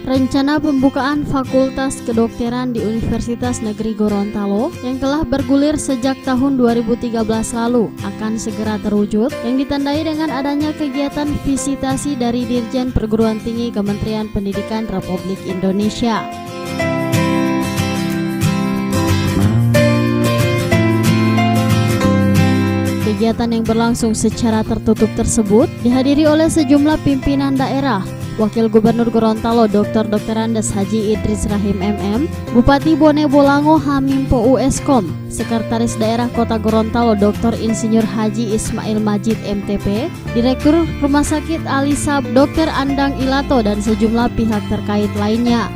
rencana pembukaan Fakultas Kedokteran di Universitas Negeri Gorontalo yang telah bergulir sejak tahun 2013 lalu akan segera terwujud, yang ditandai dengan adanya kegiatan visitasi dari Dirjen Perguruan Tinggi Kementerian Pendidikan Republik Indonesia. Kegiatan yang berlangsung secara tertutup tersebut dihadiri oleh sejumlah pimpinan daerah, Wakil Gubernur Gorontalo Dr. Andes Haji Idris Rahim MM, Bupati Bone Bolango Hamimpo USKOM, Sekretaris Daerah Kota Gorontalo Dr. Insinyur Haji Ismail Majid MTP, Direktur Rumah Sakit Alisab Dr. Andang Ilato, dan sejumlah pihak terkait lainnya.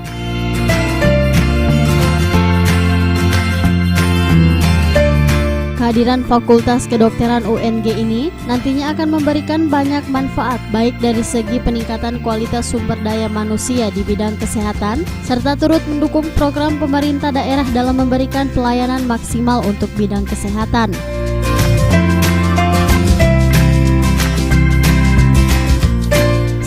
Kehadiran Fakultas Kedokteran UNG ini nantinya akan memberikan banyak manfaat, baik dari segi peningkatan kualitas sumber daya manusia di bidang kesehatan, serta turut mendukung program pemerintah daerah dalam memberikan pelayanan maksimal untuk bidang kesehatan.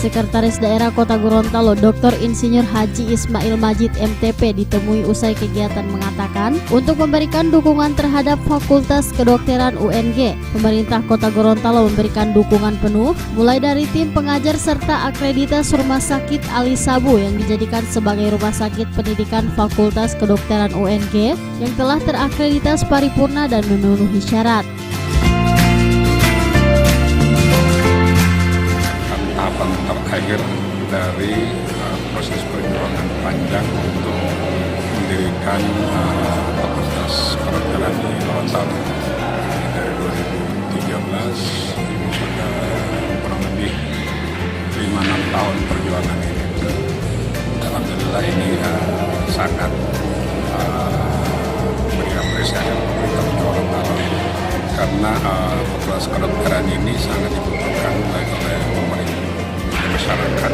Sekretaris Daerah Kota Gorontalo Dr. Insinyur Haji Ismail Majid MTP ditemui usai kegiatan mengatakan, untuk memberikan dukungan terhadap Fakultas Kedokteran UNG, pemerintah Kota Gorontalo memberikan dukungan penuh, mulai dari tim pengajar serta akreditas Rumah Sakit Alisabu yang dijadikan sebagai rumah sakit pendidikan Fakultas Kedokteran UNG yang telah terakreditas paripurna dan memenuhi syarat. Terakhir dari proses perjuangan panjang untuk mendirikan Fakultas Kedokteran di Gorontalo. Dari 2013 ini sudah kurang lebih 5-6 tahun perjuangan ini. Alhamdulillah ini sangat beri apresiasi pemerintah Gorontalo karena Fakultas Kedokteran ini sangat dibutuhkan oleh pemerintah, masyarakat,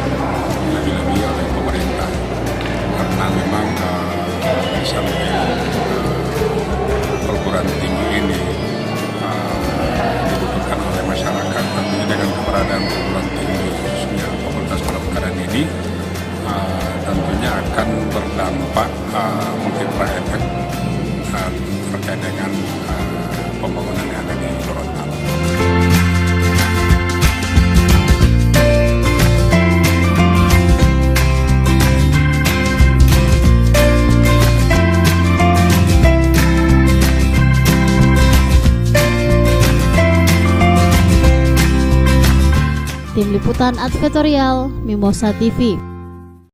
lebih-lebih oleh pemerintah, karena memang di samping perguruan tinggi ini dibutuhkan oleh masyarakat, tentunya dengan keberadaan perguruan tinggi khususnya Fakultas Kedokteran ini tentunya akan berdampak multiplier terkait dengan pembangunan yang ada di Gorontalo. Tim Liputan Advertorial Mimosa TV.